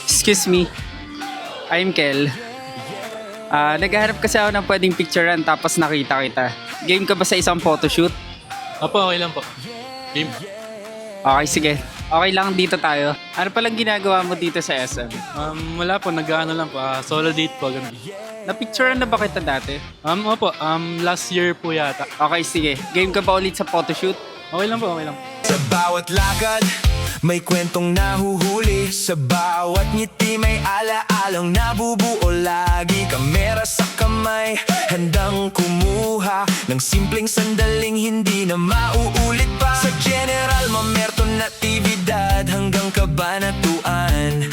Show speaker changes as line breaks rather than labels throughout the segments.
Excuse me, I'm Kel. Naghahanap kasi ako ng pwedeng picturean tapos nakita kita. Game ka ba sa isang photoshoot?
Opo, okay lang po. Game.
Okay, sige. Okay lang, dito tayo. Ano palang ginagawa mo dito sa SM?
Wala po, nag-ano lang po. Solo date po, ganun.
Napicturean na ba kita dati?
Opo, last year po yata.
Okay, sige. Game ka ba ulit sa photoshoot?
Okay lang po, okay lang.
Sa bawat lakad, may kwentong nahuhuli. Sa bawat ngiti, may alaalang nabubuo lagi. Kamera sa kamay, handang kumuha ng simpleng sandaling hindi na mauulit pa. Sa general, mamerto na aktibidad hanggang kabanatuan.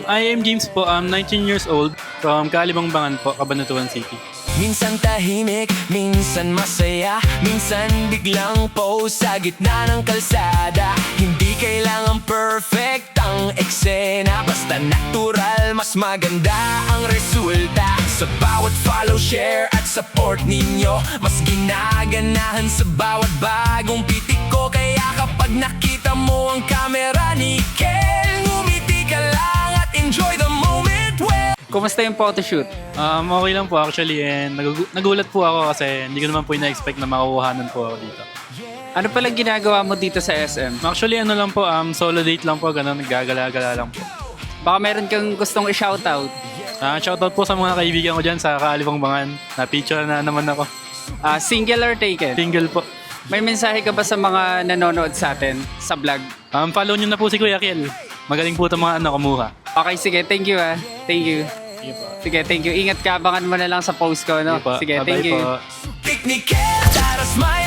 I am James po, 19 years old, from Kalibangbangan po, Cabanatuan City.
Minsan tahimik, minsan masaya, minsan biglang pose sa gitna ng kalsada. Hindi kailangan perfect ang eksena, basta natural, mas maganda ang resulta. Sa bawat follow, share at support ninyo, mas ginaganahan sa bawat bagong pitik ko. Kaya kapag nakita mo ang camera ni Kel, ngumiti ka lang at enjoy the moment well.
Kumusta yung photoshoot?
Okay lang po actually, and nagulat po ako kasi hindi ko naman po ina-expect na makukuhanan po ako dito.
Ano palang ginagawa mo dito sa SM?
Actually, ano lang po, solo date lang po, ganun, naggagala-gala lang po.
Baka meron kang gustong i-shoutout.
Shoutout po sa mga kaibigan ko dyan sa Kalibangbangan. Na-picture na naman ako.
Single or taken?
Single po.
May mensahe ka ba sa mga nanonood sa atin sa vlog?
Follow nyo na po si Kuya Kiel. Magaling po itong mga kumuha.
Okay, sige. Thank you Thank you.
Sige po.
Sige, thank you. Ingat ka. Abangan mo na lang sa post ko, no?
Sige po.
Sige,
Bye-bye
thank you.
po.
Picnic, tara smile.